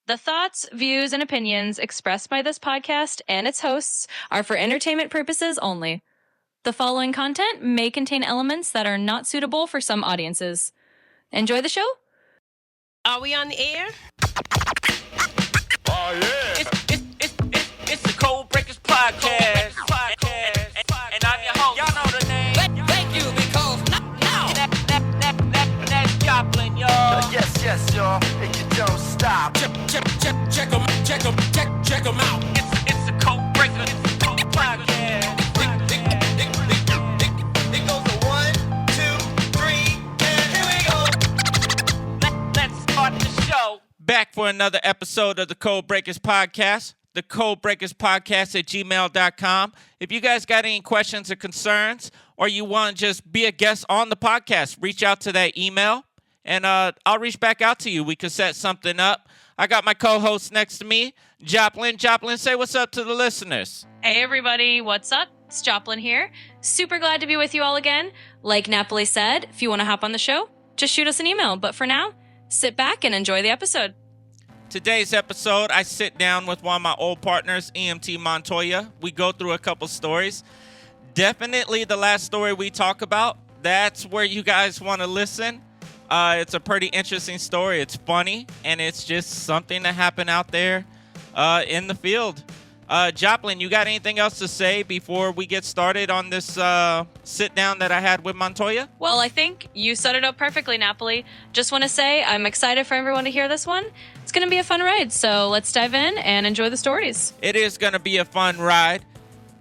The thoughts, views, and opinions expressed by this podcast and its hosts are for entertainment purposes only. The following content may contain elements that are not suitable for some audiences. Enjoy the show. Are we on the air? Oh, yeah. It's the Code Breakers Podcast. And I'm your host. Y'all know the name. Thank you, because now. That's Joplin, y'all. Yes, y'all. And you don't stop. Check them out. It's the Code Breakers Podcast. It goes to 1, 2, 3, and here we go. Let's start the show. Back for another episode of the Code Breakers Podcast. The Code Breakers Podcast at gmail.com. If you guys got any questions or concerns, or you want to just be a guest on the podcast, reach out to that email, and I'll reach back out to you. We could set something up. I got my co-host next to me, Joplin. Joplin, say what's up to the listeners. Hey everybody, what's up? It's Joplin here. Super glad to be with you all again. Like Napoli said, if you want to hop on the show, just shoot us an email. But for now, sit back and enjoy the episode. Today's episode, I sit down with one of my old partners, EMT Montoya. We go through a couple stories. Definitely the last story we talk about, that's where you guys want to listen. It's a pretty interesting story. It's funny, and it's just something that happened out there in the field. Joplin, you got anything else to say before we get started on this sit-down that I had with Montoya? Well, I think you set it up perfectly, Napoli. Just want to say I'm excited for everyone to hear this one. It's going to be a fun ride, so let's dive in and enjoy the stories. It is going to be a fun ride.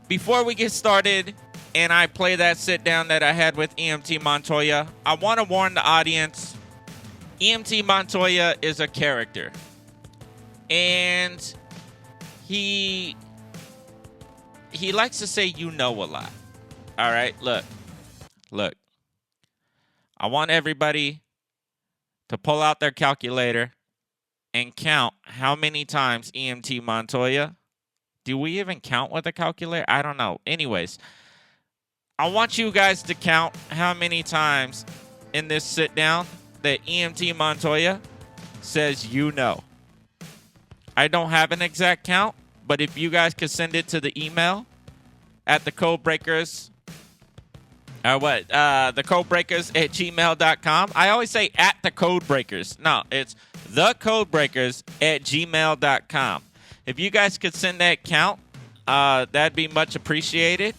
Before we get started and I play that sit-down that I had with EMT Montoya, I want to warn the audience, EMT Montoya is a character. And he likes to say you know a lot. All right, look. I want everybody to pull out their calculator and count how many times EMT Montoya. Do we even count with a calculator? I don't know. Anyways, I want you guys to count how many times in this sit down that EMT Montoya says you know. I don't have an exact count, but if you guys could send it to the email at the Codebreakers, the Codebreakers at gmail.com. I always say at the Codebreakers. No, it's the Codebreakers at gmail.com. If you guys could send that count, that'd be much appreciated.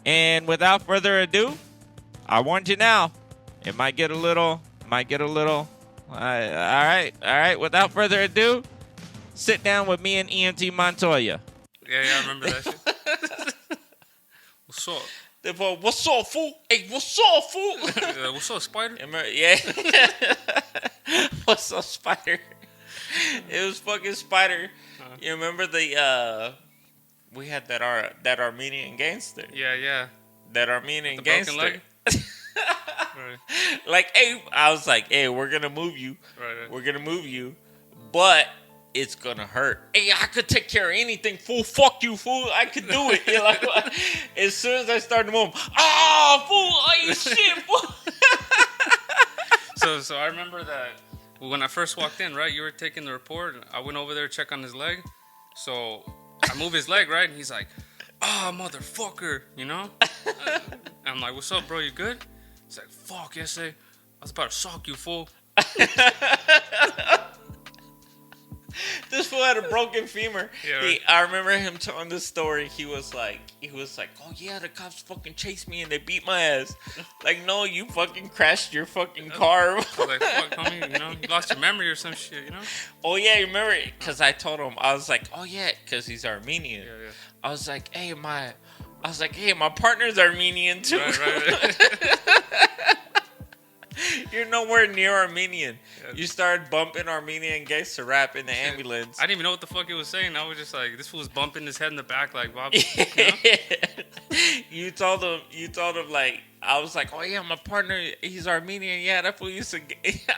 And without further ado, I warned you now. It might get a little. All right. Without further ado, sit down with me and EMT Montoya. Yeah, I remember that shit. What's up? What's up, fool? Hey, what's up, fool? What's up, Spider? Yeah. What's up, Spider? It was fucking Spider. You remember we had that Armenian gangster. Yeah. That Armenian The gangster. broken leg? Right. Like, hey, I was like, hey, we're gonna move you. Right. We're gonna move you, but it's gonna hurt. Hey, I could take care of anything, fool. Fuck you, fool. I could do it. You're like, as soon as I started to move, fool, oh, you shit, fool. So I remember that when I first walked in, right, you were taking the report. I went over there to check on his leg. So I move his leg, right, and he's like, motherfucker, you know? I'm like, what's up, bro? You good? He's like, fuck, yes, I was about to sock you, fool. This fool had a broken femur. Yeah, right. I remember him telling this story. He was like, oh yeah, the cops fucking chased me and they beat my ass. Like, no, you fucking crashed your fucking car. I was like, fuck, homie, you know, you lost your memory or some shit, you know? Oh yeah, you remember it? Because I told him, I was like, oh yeah, because he's Armenian. Yeah. I was like, hey, my partner's Armenian too. Right. You're nowhere near Armenian. Yeah. You started bumping Armenian gangster rap in the ambulance. I didn't even know what the fuck it was saying. I was just like, this fool was bumping his head in the back like, Bob. You know? You told him like, I was like, oh yeah, my partner, he's Armenian. Yeah, that fool used to.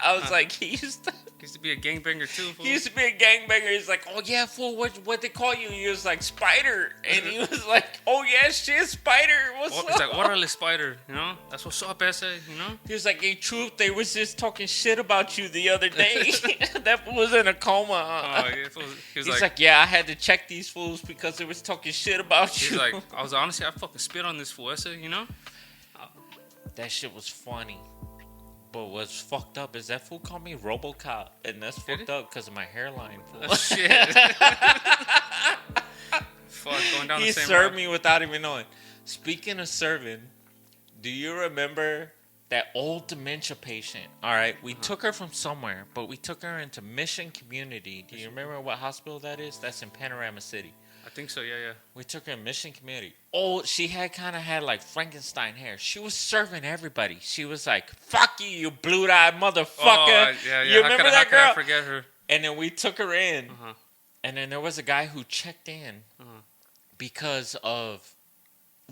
I was like, he used to. He used to be a gangbanger too. Fool. He used to be a gangbanger. He's like, oh yeah, fool, what they call you? He was like, Spider. And he was like, oh yeah, shit, Spider, what's up? He's like, orale Spider, you know? That's what's up, ese, you know? He was like, hey, truth, they was just talking shit about you the other day. That fool was in a coma. Oh, yeah, fool. He was He's like, yeah, I had to check these fools because they was talking shit about he's you. like, I was honestly, I fucking spit on this fool, ese, you know? That shit was funny. But what's fucked up is that fool called me RoboCop, and that's fucked up because of my hairline. Oh, shit. Fuck, going down He the same served route. me without even knowing. Speaking of serving, do you remember that old dementia patient? All right, we took her from somewhere, but we took her into Mission Community. Do you remember what hospital that is? That's in Panorama City. I think so, yeah. We took her in Mission Community. Oh, she kind of had like Frankenstein hair. She was serving everybody. She was like, "Fuck you, you blue-eyed motherfucker." Oh, yeah. You remember how that could I girl? forget her? And then we took her in, Uh-huh. and then there was a guy who checked in because of,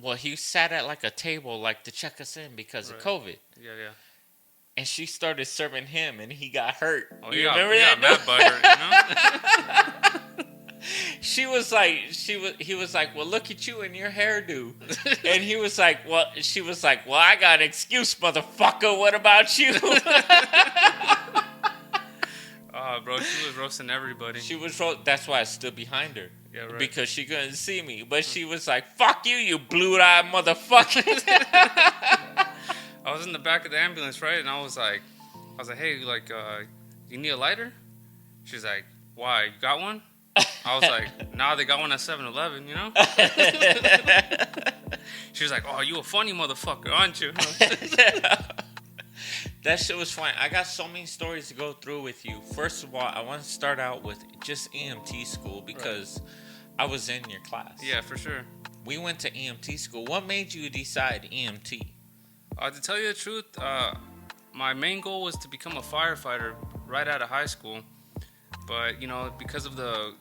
well, he sat at like a table like to check us in because of COVID. Yeah. And she started serving him, and he got hurt. Oh, you remember that? mad butthurt, you know? He was like, well, look at you and your hairdo. And he was like, she was like, well, I got an excuse, motherfucker. What about you? Oh, bro, she was roasting everybody. That's why I stood behind her. Yeah, right. Because she couldn't see me. But she was like, fuck you, you blue-eyed motherfucker. I was in the back of the ambulance, right? And I was like, hey, like, you need a lighter? She's like, why? You got one? I was like, nah, they got one at 7-Eleven, you know? She was like, oh, you a funny motherfucker, aren't you? That shit was fun. I got so many stories to go through with you. First of all, I want to start out with just EMT school because I was in your class. Yeah, for sure. We went to EMT school. What made you decide EMT? To tell you the truth, my main goal was to become a firefighter right out of high school. But, you know, because of the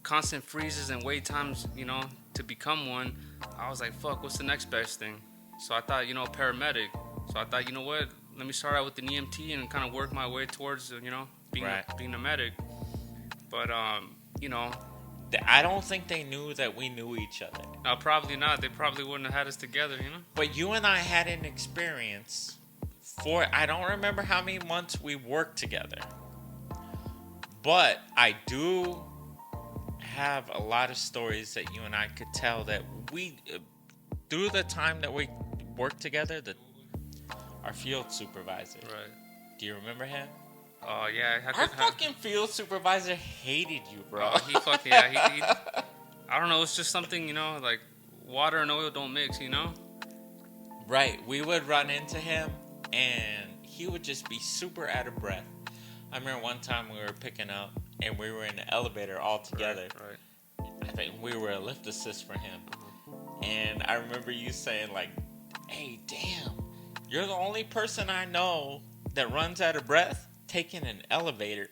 constant freezes and wait times, you know, to become one, I was like, fuck, what's the next best thing? So I thought, you know, paramedic. So I thought, you know what, let me start out with an EMT and kind of work my way towards, you know, being a medic. But, you know. I don't think they knew that we knew each other. No, probably not. They probably wouldn't have had us together, you know? But you and I had an experience I don't remember how many months we worked together. But I do have a lot of stories that you and I could tell that we, through the time that we worked together, our field supervisor. Right. Do you remember him? Oh, yeah. Our fucking field supervisor hated you, bro. Oh, he fucking, yeah. He I don't know. It's just something, you know, like water and oil don't mix, you know? Right. We would run into him, and he would just be super out of breath. I remember one time we were picking up, and we were in the elevator all together. Right. I think we were a lift assist for him. And I remember you saying, like, hey, damn, you're the only person I know that runs out of breath taking an elevator.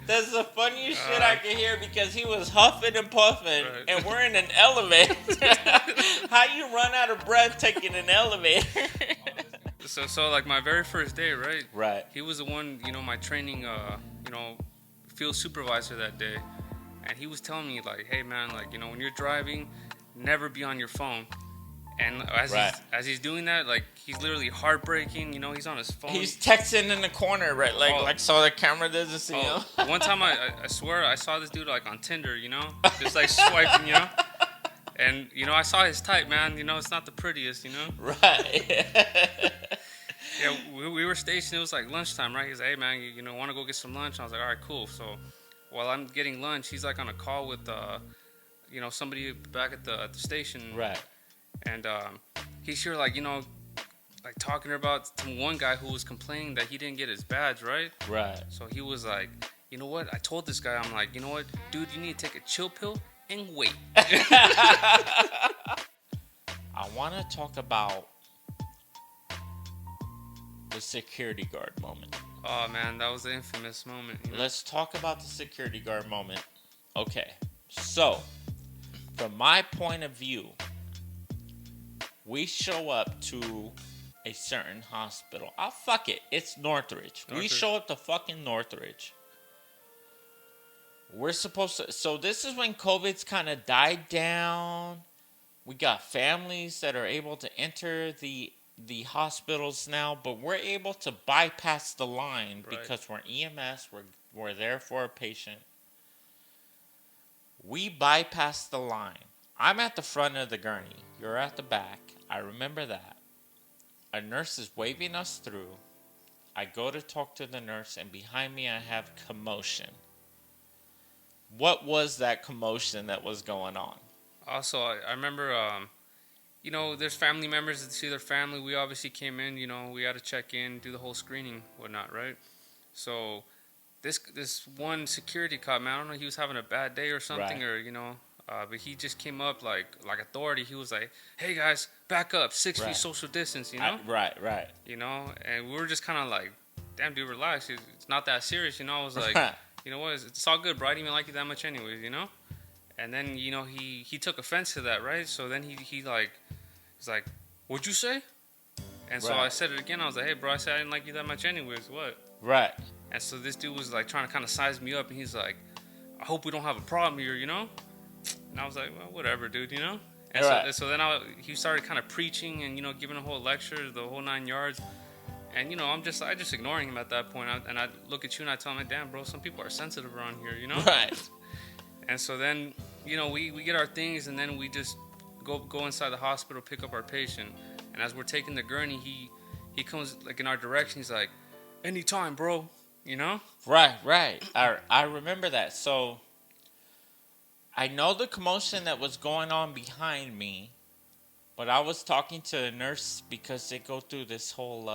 That's the funniest shit I can hear because he was huffing and puffing, and we're in an elevator. How you run out of breath taking an elevator? So like my very first day, right? Right. He was the one, you know, my training, you know, field supervisor that day, and he was telling me like, hey man, like, you know, when you're driving, never be on your phone. And as he's doing that, like, he's literally heartbreaking. You know, he's on his phone. He's texting in the corner, right? Like so the camera doesn't see him. One time, I swear, I saw this dude, like, on Tinder, you know? Just, like, swiping, you know? And, you know, I saw his type, man. You know, it's not the prettiest, you know? Right. Yeah, we were stationed. It was, like, lunchtime, right? He's like, hey, man, you know, want to go get some lunch? I was like, all right, cool. So while I'm getting lunch, he's, like, on a call with, you know, somebody back at the station. Right. And he's here, like, you know, like talking about one guy who was complaining that he didn't get his badge, right? Right. So he was like, you know what? I told this guy, I'm like, you know what? Dude, you need to take a chill pill and wait. I want to talk about the security guard moment. Oh, man, that was the infamous moment. You know? Let's talk about the security guard moment. Okay. So, from my point of view, We show up to a certain hospital. Oh, fuck it. It's Northridge. We show up to fucking Northridge. We're supposed to... So this is when COVID's kind of died down. We got families that are able to enter the hospitals now, but we're able to bypass the line because we're EMS. We're there for a patient. We bypass the line. I'm at the front of the gurney. You're at the back. I remember that. A nurse is waving us through. I go to talk to the nurse, and behind me I have commotion. What was that commotion that was going on? Also, I remember, there's family members that see their family. We obviously came in, we had to check in, do the whole screening, whatnot, right? So this one security cop, man, I don't know, he was having a bad day or something, or, but he just came up like authority. He was like, "Hey guys, back up, 6 feet social distance," Right. And we were just kind of like, "Damn, dude, relax. It's not that serious," I was like, "You know what? It's all good, bro. I didn't even like you that much anyways, And then he took offense to that, right? So then he's like, "What'd you say?" And so I said it again. I was like, "Hey, bro, I said I didn't like you that much anyways. What?" Right. And so this dude was like trying to kind of size me up, and he's like, "I hope we don't have a problem here, And I was like, "Well, whatever, dude, And so then he started kind of preaching and giving a whole lecture, the whole 9 yards. And I just ignoring him at that point. And I look at you and I tell him, "Damn, bro, some people are sensitive around here, Right. And so then we get our things, and then we just go inside the hospital, pick up our patient. And as we're taking the gurney, he comes like in our direction. He's like, "Anytime, bro," Right. I remember that. So I know the commotion that was going on behind me, but I was talking to a nurse because they go through this whole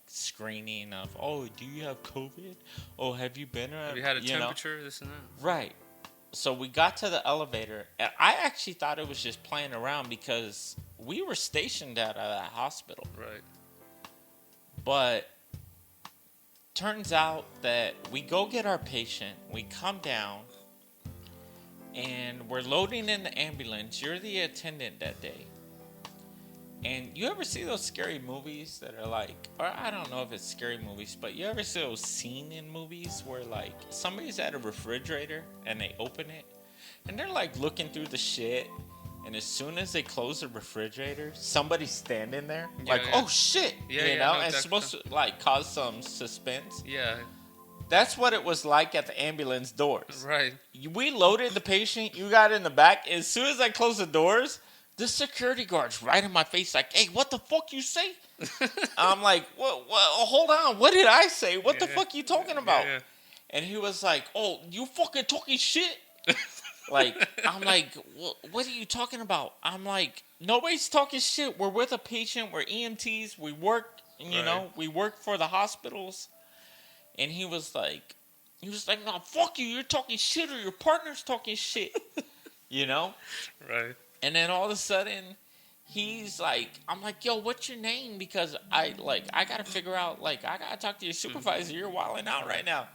screening of, "Oh, do you have COVID? Oh, have you been around? Have you had a temperature? This and that." Right. So we got to the elevator, and I actually thought it was just playing around because we were stationed out of that hospital. Right. But turns out that we go get our patient, we come down, and we're loading in the ambulance. You're the attendant that day. And you ever see those scary movies that are like, or I don't know if it's scary movies, but you ever see those scene in movies where like somebody's at a refrigerator and they open it and they're like looking through the shit, and as soon as they close the refrigerator, somebody's standing there oh shit, and it's supposed to like cause some suspense. Yeah. That's what it was like at the ambulance doors. Right. We loaded the patient, you got in the back. As soon as I closed the doors, the security guard's right in my face like, "Hey, what the fuck you say?" I'm like, "What? Hold on. What did I say? What the fuck you talking about?" Yeah. And he was like, "Oh, you fucking talking shit." I'm like, "What are you talking about?" I'm like, "Nobody's talking shit. We're with a patient. We're EMTs. We work, we work for the hospitals." And he was like, "No, fuck you. You're talking shit, or your partner's talking shit." Right. And then all of a sudden, he's like, I'm like, "Yo, what's your name?" Because I got to figure out, I got to talk to your supervisor. You're wilding out right now.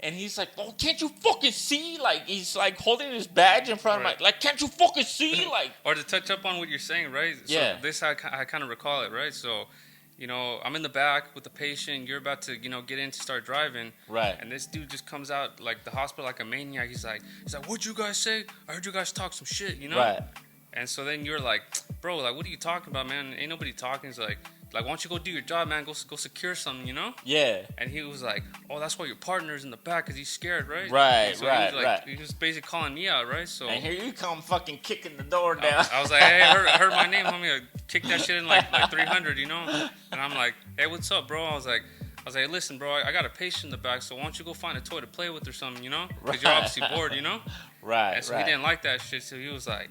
And he's like, "Oh, can't you fucking see?" He's like holding his badge in front of my, "Can't you fucking see?" Or to touch up on what you're saying, right? Yeah. So this, I kind of recall it, right? So, I'm in the back with the patient. You're about to, get in to start driving. Right. And this dude just comes out like the hospital like a maniac. He's like, "What'd you guys say? I heard you guys talk some shit, Right. And so then you're like, "Bro, what are you talking about, man? Ain't nobody talking." He's like, why don't you go do your job, man? Go secure something, Yeah. And he was like, "Oh, that's why your partner's in the back because he's scared, right?" Right, so right, he was right. He was basically calling me out, right? So And here you come fucking kicking the door down. I was like, "Hey, I heard my name, homie. I kicked that shit in like 300, And I'm like, "Hey, what's up, bro?" I was like, "Hey, listen, bro, I got a patient in the back, so why don't you go find a toy to play with or something, Because you're obviously bored, Right. And so he didn't like that shit, so he was like,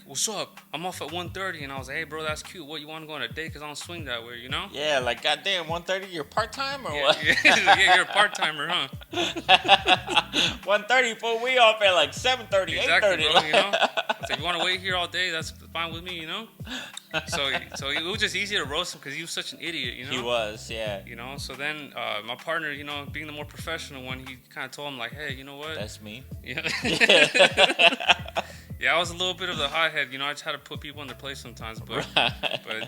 "What's up? I'm off at 1:30," and I was like, "Hey, bro, that's cute. What, you want to go on a date? Because I don't swing that way, Yeah, goddamn, 1:30, you're part-time or what? Yeah, you're a part-timer, huh? 1:30, fool, we off at 7:30, Exactly, 8:30. bro, So if you want to wait here all day, that's fine with me, So it was just easy to roast him because he was such an idiot, He was, yeah. So then my partner, being the more professional one, he kind of told him like, "Hey, you know what?" That's me. Yeah. Yeah, I was a little bit of the hothead, you know. I just had to put people in their place sometimes, but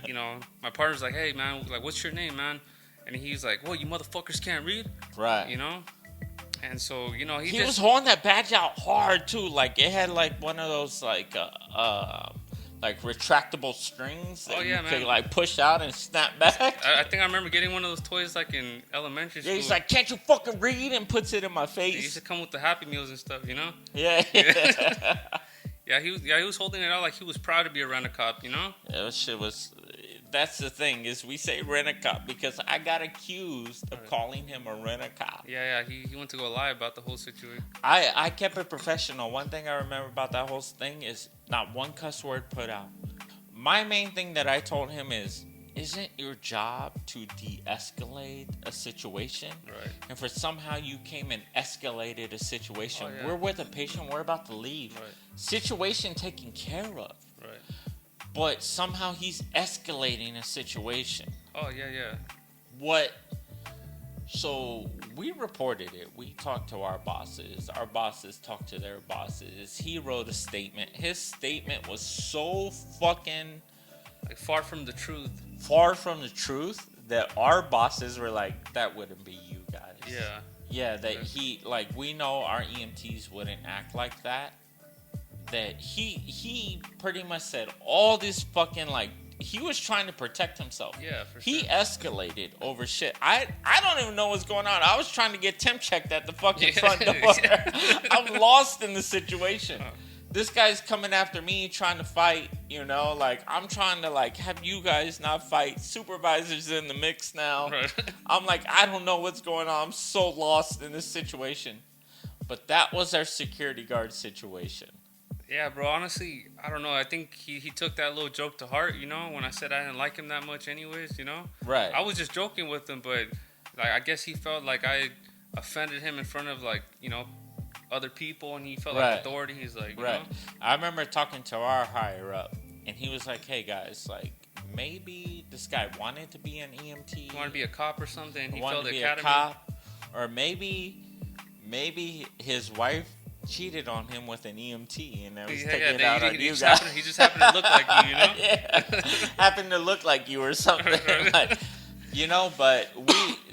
you know, my partner's like, hey man, like, what's your name, man? And he's like, well, you motherfuckers can't read, Right. you know. And so, you know, He just was holding that badge out hard too. Like it had like one of those like retractable strings that Oh, yeah, you could man. like push out and snap back. I think I remember getting one of those toys like in elementary school. Yeah, he's like, can't you fucking read? And puts it in my They used face. to come with the Happy Meals and stuff, you know. Yeah. Yeah, he was holding it out like he was proud to be a rent-a-cop, you know. Yeah, that shit was. That's the thing is we say rent-a-cop because I got accused of calling him a rent-a-cop. Yeah, he went to go lie about the whole situation. I kept it professional. One thing I remember about that whole thing is not one cuss word put out. My main thing that I told him is, isn't your job to de-escalate a situation? Right. And for somehow you came and escalated a situation. Oh, yeah. We're with a patient. We're about to leave. Right. Situation taken care of. Right. But somehow he's escalating a situation. Oh, yeah. What? So we reported it. We talked to our bosses. Our bosses talked to their bosses. He wrote a statement. His statement was so fucking Like, far from the truth. far from the truth that our bosses were like, that wouldn't be you guys. Yeah. Yeah, that he, like, we know our EMTs wouldn't act like that. That he pretty much said all this fucking, like, he was trying to protect himself. Yeah, for He sure. escalated over shit. I don't even know what's going on. I was trying to get temp checked at the fucking Yeah. front door. I'm lost in the situation. Uh. This guy's coming after me trying to fight, you know, like I'm trying to like have you guys not fight. Supervisor's in the mix now. Right. I'm like, I don't know what's going on. I'm so lost in this situation. But that was our security guard situation. Yeah, bro, honestly, I don't know. I think he took that little joke to heart, you know, when I said I didn't like him that much anyways, you know? Right. I was just joking with him, but, like, I guess he felt like I offended him in front of, like, you know, other people, and he felt Right. like authority. He's like, you Right. know? I remember talking to our higher up, and he was like, hey, guys, like, maybe this guy wanted to be an EMT. He wanted to be a cop or something, and he wanted failed to the be academy. a cop. Or maybe his wife cheated on him with an EMT, and I was taking it out on you guys. He just happened to look like you, you know? Yeah. Happened to look like you or something. Like, you know, but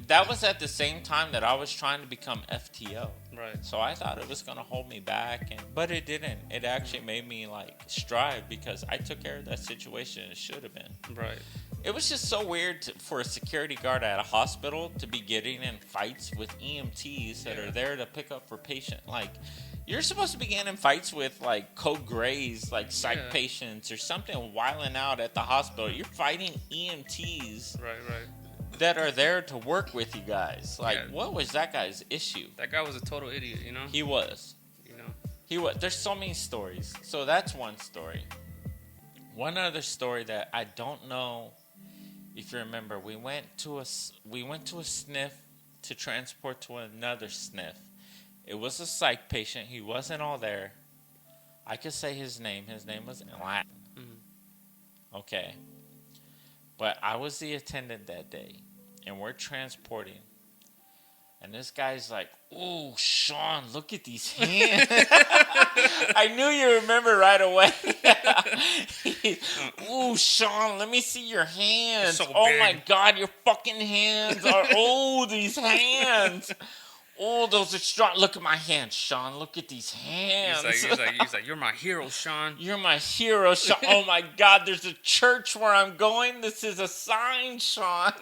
that was at the same time that I was trying to become FTO. Right. So I thought it was going to hold me back, but it didn't. It actually made me like strive because I took care of that situation. It should have been. Right. It was just so weird for a security guard at a hospital to be getting in fights with EMTs that are there to pick up for patient. Like, you're supposed to be getting in fights with like code grays, like psych patients or something wilding out at the hospital. You're fighting EMTs Right. that are there to work with you guys. Like, Yeah. what was that guy's issue? That guy was a total idiot, you know? He was. You know? He was. There's so many stories. So that's one story. One other story that I don't know if you remember. We went to a sniff to transport to another sniff. It was a psych patient. He wasn't all there. I could say his name. His name was Latin. Mm-hmm. Okay. But I was the attendant that day, and we're transporting. And this guy's like, "Ooh, Sean, look at these hands." I knew you remember right away. "Ooh, Sean, let me see your hands. So oh big. my God, your fucking hands are, oh, these hands. Oh, those are strong. Look at my hands, Sean. Look at these hands." He's like, you're my hero, Sean. "You're my hero, Sean. Oh my God, there's a church where I'm going. This is a sign, Sean."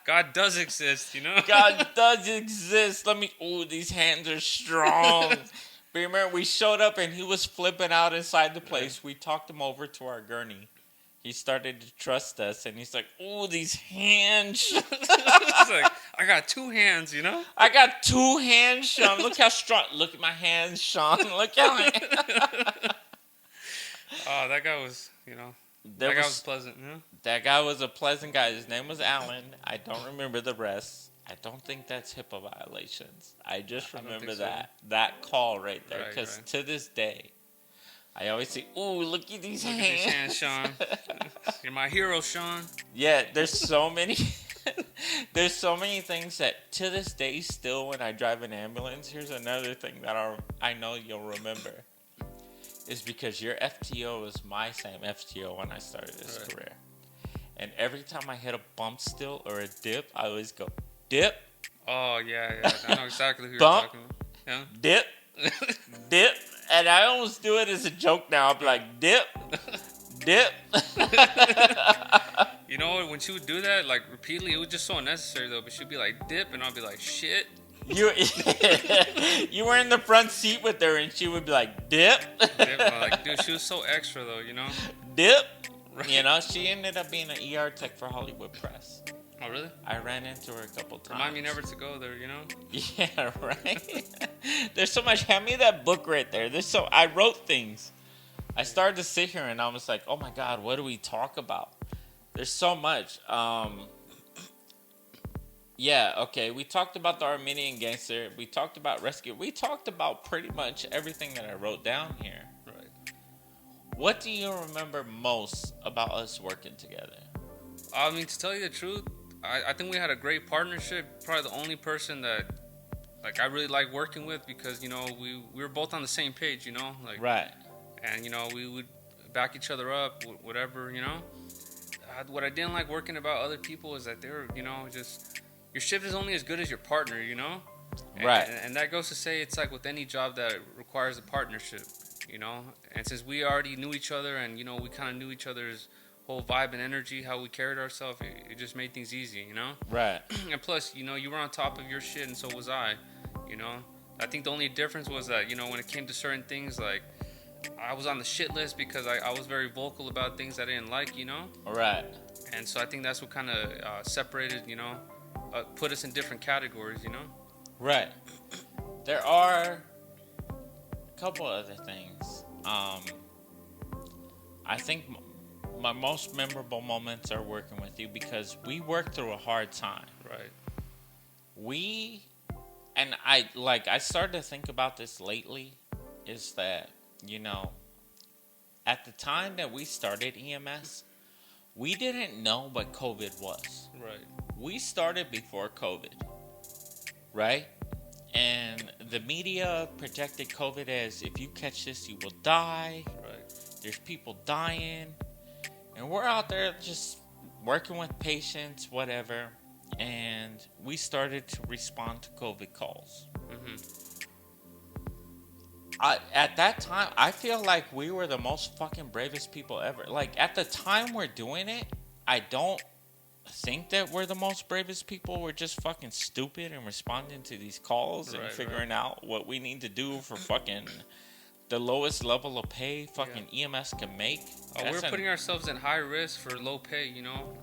God does exist, you know? God does exist. Oh, these hands are strong. But remember, we showed up and he was flipping out inside the place. We talked him over to our gurney. He started to trust us, and he's like, "Oh, these hands." He's like, I got two hands, you know? "I got two hands, Sean. Look how strong. Look at my hands, Sean. Look how." Oh, that guy was, you know, that guy was pleasant, you know? That guy was a pleasant guy. His name was Alan. I don't remember the rest. I don't think that's HIPAA violations. I just remember that call right there. Because to this day, I always say, "Ooh, look at these Look hands." at these hands, Sean. You're my hero, Sean. Yeah, there's so many. There's so many things that to this day still when I drive an ambulance. Here's another thing that I know you'll remember. is because your FTO was my same FTO when I started this Right. career. And every time I hit a bump still or a dip, I always go, dip, Oh, yeah. I know exactly who you're Bump. talking about. Yeah. dip, dip. And I almost do it as a joke now. I'm like, dip, dip. You know, when she would do that, like, repeatedly, it was just so unnecessary, though. But she'd be like, dip, and I'll be like, shit. You you were in the front seat with her, and she would be like, dip, Dip. I'm like, dude, she was so extra, though, you know? dip. Right. You know, she ended up being an ER tech for Hollywood Press. Oh, really? I ran into her a couple times. Remind me never to go there, you know? Yeah, right. There's so much. Hand me that book right there. I wrote things. I started to sit here and I was like, oh my God, what do we talk about? There's so much. Yeah, okay. We talked about the Armenian gangster. We talked about rescue. We talked about pretty much everything that I wrote down here. Right. What do you remember most about us working together? I mean, to tell you the truth, I think we had a great partnership. Probably the only person that, like, I really like working with because, you know, we were both on the same page, you know? Like, Right. and, you know, we would back each other up, whatever, you know? What I didn't like working about other people is that they were, you know, just, your shift is only as good as your partner, you know? Right. And that goes to say it's like with any job that requires a partnership, you know? And since we already knew each other and, you know, we kind of knew each other's whole vibe and energy, how we carried ourselves, it just made things easy, you know? Right. And plus, you know, you were on top of your shit and so was I, you know? I think the only difference was that, you know, when it came to certain things, like, I was on the shit list because I was very vocal about things I didn't like, you know? Right. And so I think that's what kind of separated, you know, put us in different categories, you know? Right. There are a couple other things. I think my most memorable moments are working with you because we worked through a hard time. Right. I started to think about this lately, is that, you know, at the time that we started EMS, we didn't know what COVID was. Right. We started before COVID, right? And the media projected COVID as, if you catch this, you will die. Right. There's people dying. And we're out there just working with patients, whatever. And we started to respond to COVID calls. Mm-hmm. At that time, I feel like we were the most fucking bravest people ever. Like, at the time we're doing it, I don't think that we're the most bravest people. We're just fucking stupid and responding to these calls and figuring out what we need to do for fucking the lowest level of pay fucking EMS can make. We were putting ourselves in high risk for low pay, you know?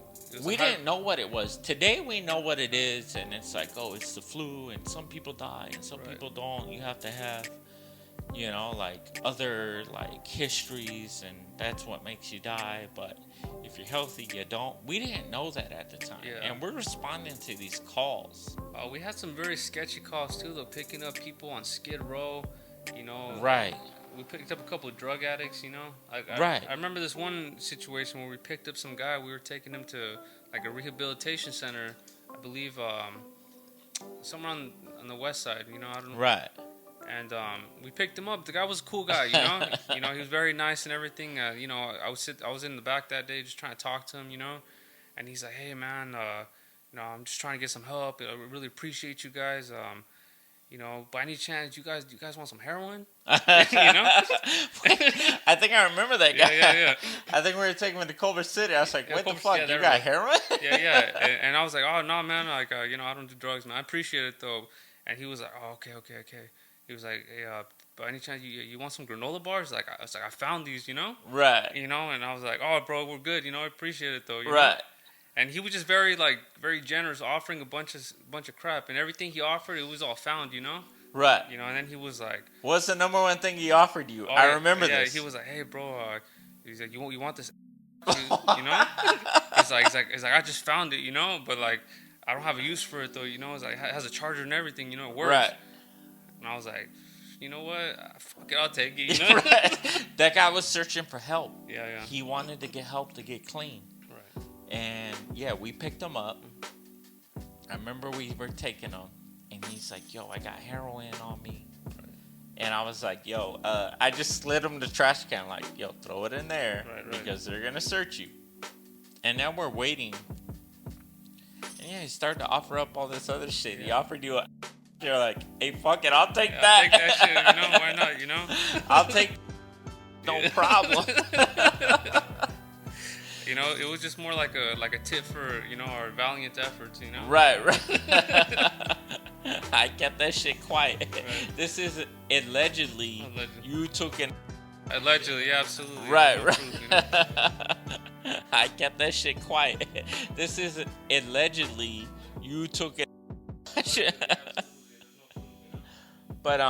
We didn't know what it was. Today we know what it is, and it's like, oh, it's the flu, and some people die, and some people don't. You have to have, you know, like, other, like, histories, and that's what makes you die. But if you're healthy, you don't. We didn't know that at the time. Yeah. And we're responding to these calls. We had some very sketchy calls, too, though, picking up people on Skid Row, you know. Right. We picked up a couple of drug addicts, you know. Right. I remember this one situation where we picked up some guy. We were taking him to, like, a rehabilitation center, I believe, somewhere on the west side, you know. I don't know. Right. And we picked him up. The guy was a cool guy, you know. You know, he was very nice and everything. You know, I was in the back that day just trying to talk to him, you know. And he's like, "Hey, man, you know, I'm just trying to get some help. I really appreciate you guys. You know, by any chance, you guys want some heroin?" You know. I think I remember that guy. Yeah. I think we were taking him to Culver City. I was like, what the Culver- fuck? yeah, You there got we go. heroin? Yeah. And I was like, "Oh no, man, like, you know, I don't do drugs, man. I appreciate it though." And he was like, "Oh, okay." He was like, "Hey, by any chance, you want some granola bars?" I was like, "I found these, you know." Right. You know, and I was like, "Oh, bro, we're good. You know, I appreciate it though." You Right. know? And he was just very generous, offering a bunch of crap, and everything he offered, it was all found, you know. Right. You know, and then he was like, What's the number one thing he offered you? oh, I remember yeah, this. he was like, "Hey, bro," he's like, "You want this?" You know. He's like, "I just found it, you know, but like, I don't have a use for it though, you know. It's like, it has a charger and everything, you know, it works." Right. And I was like, "You know what? Fuck it, I'll take it." You know. Right. That guy was searching for help. Yeah. He wanted to get help to get clean. Right. And yeah, we picked him up. I remember we were taking him, and he's like, "Yo, I got heroin on me." And I was like, yo, I just slid him the trash can, like, yo, throw it in there Right. because they're going to search you. And now we're waiting. And yeah, he started to offer up all this other shit. He offered you a... You're like, hey, fuck it, I'll take that. I'll take that shit, you know? Why not, you know? I'll take... No problem. You know, it was just more like a tip for, you know, our valiant efforts, you know? Right. I kept that shit quiet. Right. This is allegedly you took an... Allegedly, yeah, absolutely. Right. Proof, you know? I kept that shit quiet. This is allegedly you took it. But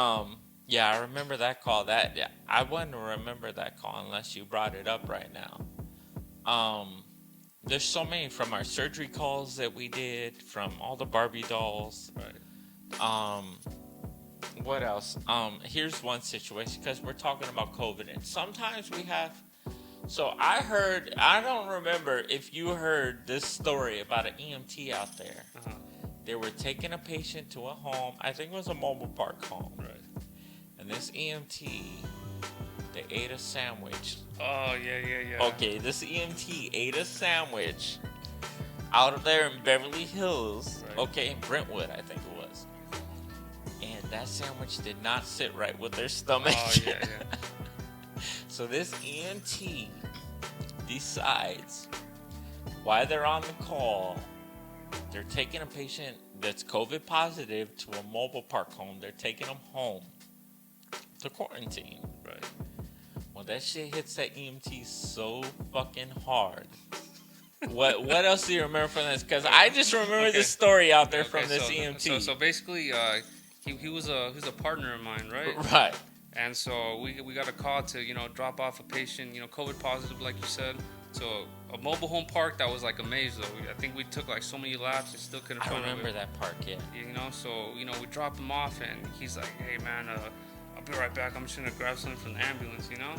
yeah, I remember that call. I wouldn't remember that call unless you brought it up right now. There's so many from our surgery calls that we did, from all the Barbie dolls. Right. What else? Here's one situation, because we're talking about COVID, and sometimes we have. So I don't remember if you heard this story about an EMT out there. Uh-huh. They were taking a patient to a home. I think it was a mobile park home. Right. And this EMT, they ate a sandwich. Oh, yeah. Okay, this EMT ate a sandwich out of there in Beverly Hills. Right. Okay, in Brentwood, I think it was. And that sandwich did not sit right with their stomach. Oh, yeah. So this EMT decides, while they're on the call, they're taking a patient that's COVID positive to a mobile park home. They're taking them home to quarantine. Right. Well, that shit hits that EMT so fucking hard. What else do you remember from this? Because I just remember this story out there from this EMT. So basically, he was a partner of mine, right? Right. And so we got a call to, you know, drop off a patient, you know, COVID positive, like you said. So a mobile home park that was like a maze, though. I think we took like so many laps and still couldn't I find it. remember that park, yeah. You know, so, you know, we dropped him off and he's like, hey, man, I'll be right back. I'm just going to grab something from the ambulance, you know?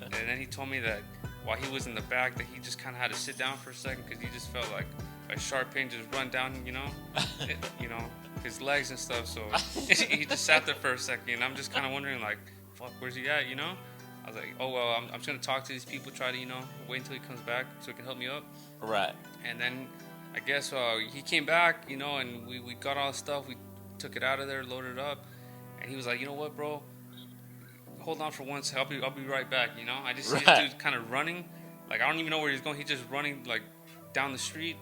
And then he told me that while he was in the back that he just kind of had to sit down for a second because he just felt like a sharp pain just run down, you know? You know, his legs and stuff. So he just sat there for a second. And I'm just kind of wondering, like, fuck, where's he at, you know? I was like, oh, well, I'm just going to talk to these people, try to, you know, wait until he comes back so he can help me up. Right. And then I guess he came back, you know, and we got all the stuff. We took it out of there, loaded it up. And he was like, you know what, bro? Hold on for one second. I'll be right back, you know? I just see this dude kind of running. Like, I don't even know where he's going. He's just running, like, down the street.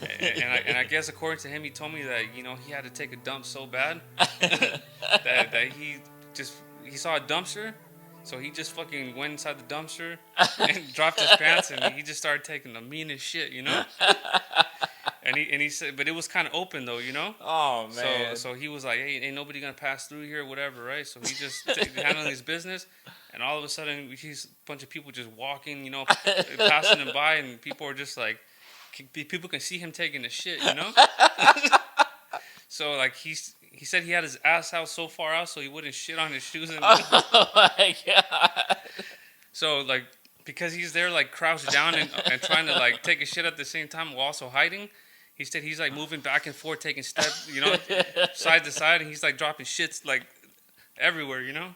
and I guess according to him, he told me that, you know, he had to take a dump so bad that he saw a dumpster. So he just fucking went inside the dumpster and dropped his pants, and he just started taking the meanest shit, you know? And he said, but it was kind of open though, you know? Oh, man. So he was like, hey, ain't nobody gonna pass through here, whatever, right? So he just handling his business, and all of a sudden, he's a bunch of people just walking, you know, passing him by, and people are just like, people can see him taking the shit, you know? So like he said he had his ass out so far out so he wouldn't shit on his shoes. And Oh my God. So like because he's there like crouched down and trying to like take a shit at the same time while also hiding. He said he's like moving back and forth, taking steps, you know, side to side, and he's like dropping shits like everywhere, you know.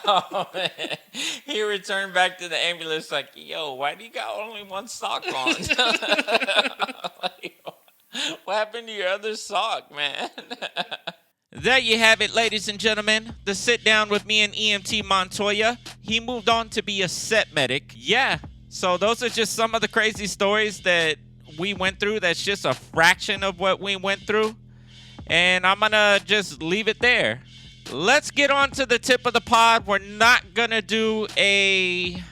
Oh man. He returned back to the ambulance like, yo, why do you got only one sock on? What happened to your other sock, man? There you have it, ladies and gentlemen. The sit down with me and EMT Montoya. He moved on to be a set medic. Yeah. So those are just some of the crazy stories that we went through. That's just a fraction of what we went through. And I'm going to just leave it there. Let's get on to the tip of the pod. We're not going to do a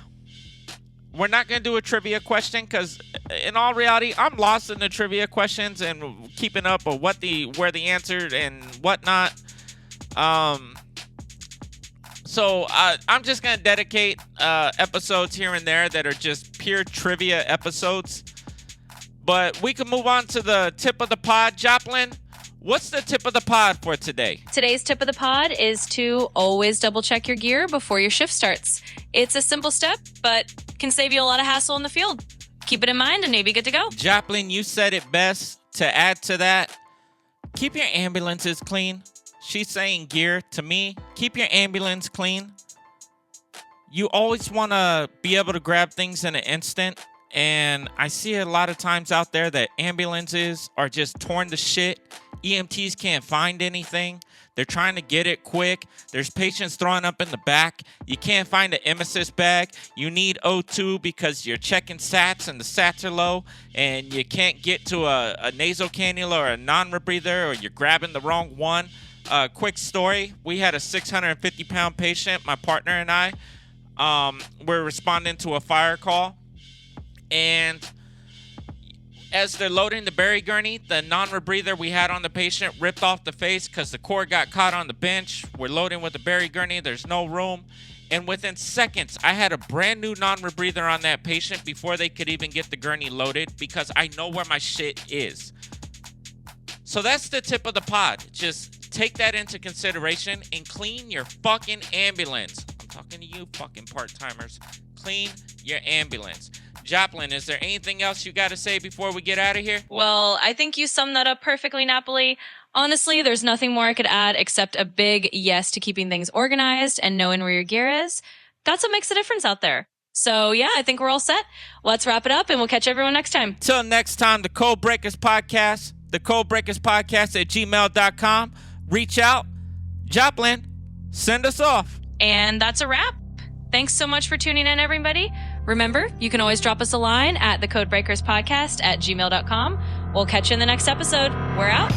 trivia question because in all reality, I'm lost in the trivia questions and keeping up of where the answer and whatnot. So I'm just going to dedicate episodes here and there that are just pure trivia episodes. But we can move on to the tip of the pod. Joplin, what's the tip of the pod for today? Today's tip of the pod is to always double check your gear before your shift starts. It's a simple step, but can save you a lot of hassle in the field. Keep it in mind and you'll be good to go. Joplin, you said it best. To add to that, keep your ambulances clean. she's saying gear. To me, keep your ambulance clean. You always want to be able to grab things in an instant. And I see a lot of times out there that ambulances are just torn to shit. EMTs can't find anything. They're trying to get it quick. There's patients throwing up in the back. You can't find an emesis bag. You need O2 because you're checking SATs and the SATs are low. And you can't get to a nasal cannula or a non-rebreather, or you're grabbing the wrong one. Quick story. We had a 650-pound patient, my partner and I. We're responding to a fire call. And as they're loading the Berry gurney, the non-rebreather we had on the patient ripped off the face because the cord got caught on the bench. We're loading with the Berry gurney. There's no room. And within seconds, I had a brand new non-rebreather on that patient before they could even get the gurney loaded because I know where my shit is. So that's the tip of the pod. Just take that into consideration and clean your fucking ambulance. I'm talking to you fucking part-timers. Clean your ambulance. Joplin, is there anything else you got to say before we get out of here? Well, I think you summed that up perfectly, Napoli. Honestly, there's nothing more I could add except a big yes to keeping things organized and knowing where your gear is. That's what makes a difference out there. So, yeah, I think we're all set. Let's wrap it up, and we'll catch everyone next time. Till next time, the Code Breakers Podcast, thecodebreakerspodcast@gmail.com. Reach out. Joplin, send us off. And that's a wrap. Thanks so much for tuning in, everybody. Remember, you can always drop us a line at thecodebreakerspodcast@gmail.com. We'll catch you in the next episode. We're out.